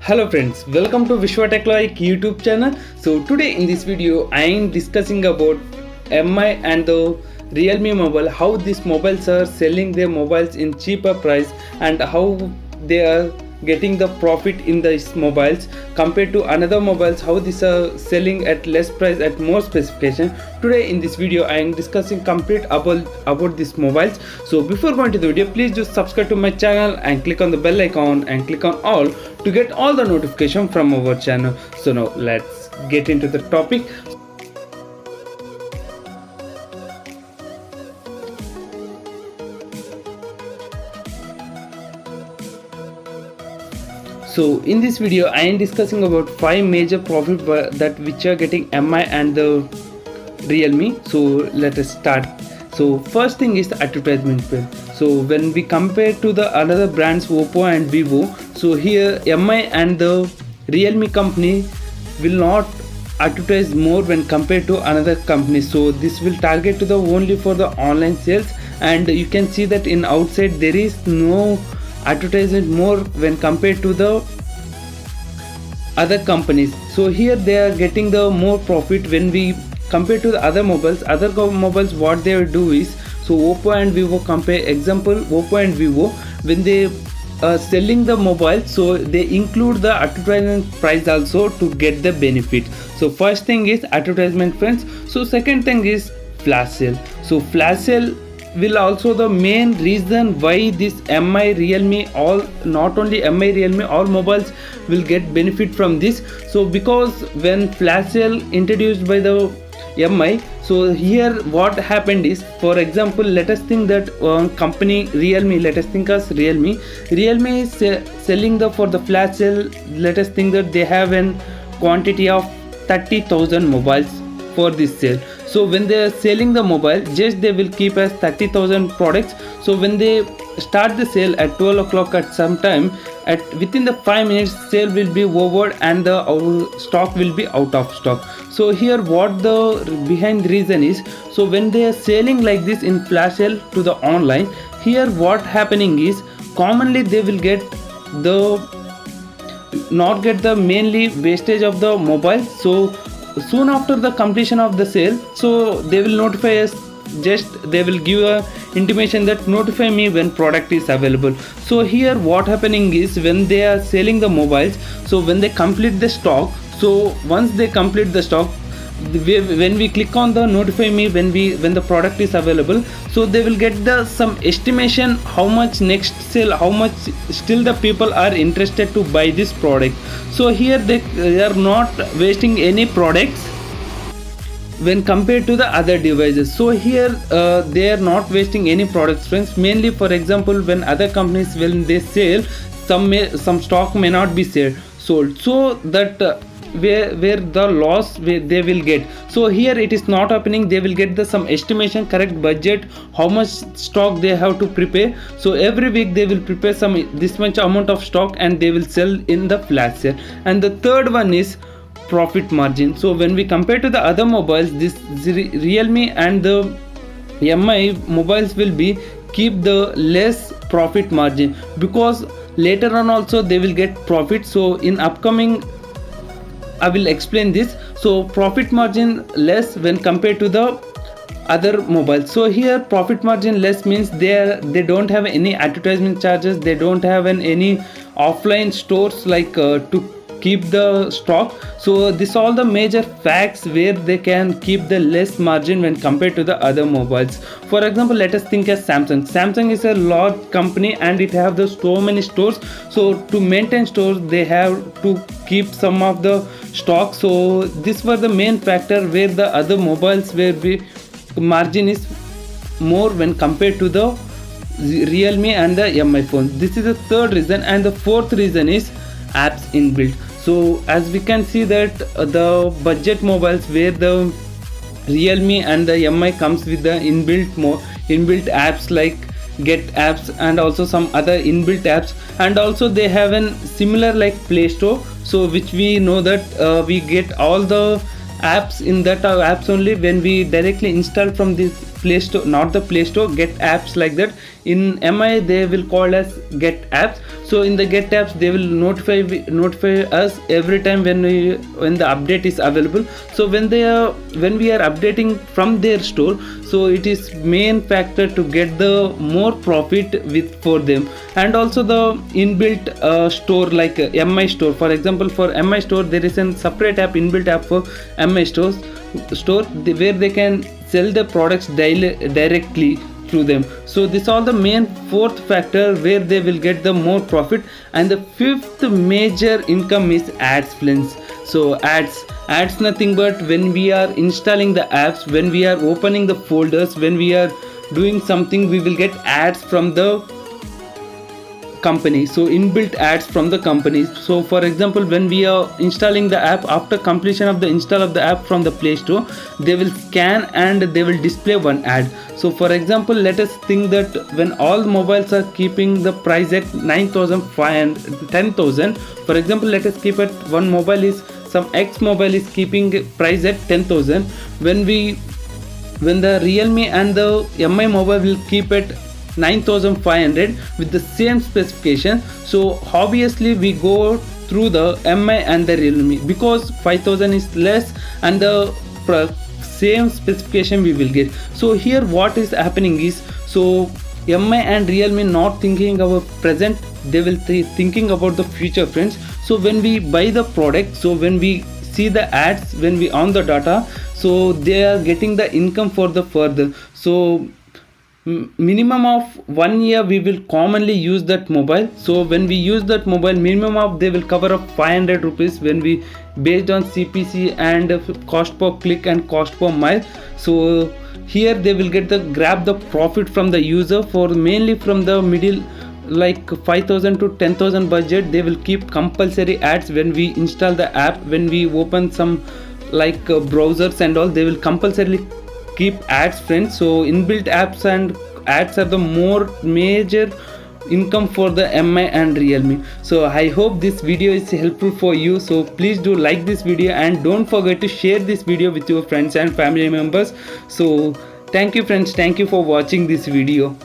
Hello friends, welcome to Vishwa Tech Like YouTube channel. So today in this video I am discussing about MI and the Realme mobile, how these mobiles are selling their mobiles in cheaper price and how they are getting the profit in these mobiles compared to another mobiles, how these are selling at less price at more specification. Today in this video I am discussing complete about these mobiles. So before going to the video, please do subscribe to my channel and click on the bell icon and click on all to get all the notification from our channel. So now let's get into the topic. So in this video I am discussing about 5 major profit that which are getting MI and the Realme. So let us start. So first thing is the advertisement bill. So when we compare to the another brands Oppo and Vivo, so here MI and the Realme company will not advertise more when compared to another company. So this will target to the only for the online sales, and you can see that in outside there is no advertisement more when compared to the other companies. So here they are getting the more profit when we compare to the other mobiles. Other mobiles, what they will do is, so Oppo and Vivo compare, example Oppo and Vivo, when they selling the mobile, so they include the advertisement price also to get the benefit. So first thing is advertisement, friends. So second thing is flash sale. So flash sale will also the main reason why this MI Realme, all not only MI Realme, all mobiles will get benefit from this. So because when flash sale introduced by the MI, so here what happened is, for example, let us think that company Realme, let us think as Realme is selling the for the flash sale, let us think that they have an quantity of 30,000 mobiles for this sale. So when they are selling the mobile, just they will keep as 30,000 products. So when they start the sale at 12 o'clock at some time, at within the 5 minutes sale will be over and the stock will be out of stock. So here what the behind reason is, so when they are selling like this in flash sale to the online, here what happening is commonly they will get the not get the mainly wastage of the mobile. So soon after the completion of the sale, so they will notify us, just they will give a intimation that notify me when product is available. So here what happening is, when they are selling the mobiles, so when they complete the stock, so once they complete the stock, when we click on the notify me when the product is available, so they will get the some estimation how much next sale, how much still the people are interested to buy this product. So here they are not wasting any products when compared to the other devices. So here they are not wasting any products, friends. Mainly, for example, when other companies, when they sell, some stock may not be sold, so that where the loss they will get. So here it is not happening. They will get the some estimation, correct budget, how much stock they have to prepare. So every week they will prepare this much amount of stock and they will sell in the flash sale. And the third one is profit margin. So when we compare to the other mobiles, this Realme and the MI mobiles will be keep the less profit margin, because later on also they will get profit. So in upcoming I will explain this. So profit margin less when compared to the other mobiles. So here profit margin less means they don't have any advertisement charges, they don't have any offline stores like to keep the stock. So this all the major facts where they can keep the less margin when compared to the other mobiles. For example, let us think as Samsung is a large company and it have the so many stores. So to maintain stores they have to keep some of the stock. So this was the main factor where the other mobiles where margin is more when compared to the Realme and the MI phone. This is the third reason. And the fourth reason is apps inbuilt. So as we can see that the budget mobiles where the Realme and the MI comes with the inbuilt apps like Get apps and also some other inbuilt apps, and also they have an similar like Play Store, so which we know that we get all the apps in that apps only when we directly install from this Play Store, not the Play Store, Get Apps, like that. In MI they will call as Get Apps. So in the Get Apps they will notify us every time when the update is available. So when we are updating from their store, so it is main factor to get the more profit for them. And also the inbuilt store, like MI Store. For example, for MI Store there is a separate app, inbuilt app for MI store where they can sell the products directly through them. So this all the main fourth factor where they will get the more profit. And the fifth major income is ads, friends. So ads nothing but when we are installing the apps, when we are opening the folders, when we are doing something, we will get ads from the company. So inbuilt ads from the company. So for example, when we are installing the app, after completion of the install of the app from the Play Store, they will scan and they will display one ad. So for example, let us think that when all mobiles are keeping the price at 9,500 10,000, for example, let us keep it, one mobile is, some X mobile is keeping price at 10,000. When the Realme and the MI mobile will keep it 9,500 with the same specification. So obviously we go through the MI and the Realme because 5,000 is less and the same specification we will get. So here what is happening is, so MI and Realme not thinking about present, they will thinking about the future, friends. So when we buy the product, so when we see the ads, when we on the data, so they are getting the income for the further. So minimum of 1 year we will commonly use that mobile. So when we use that mobile, minimum of they will cover up 500 rupees when we based on CPC and cost per click and cost per mile. So here they will get the grab the profit from the user for mainly from the middle, like 5,000 to 10,000 budget. They will keep compulsory ads when we install the app, when we open some like browsers and all, they will compulsorily keep ads, friends. So inbuilt apps and ads are the more major income for the MI and Realme. So I hope this video is helpful for you. So please do like this video and don't forget to share this video with your friends and family members. So thank you, friends, thank you for watching this video.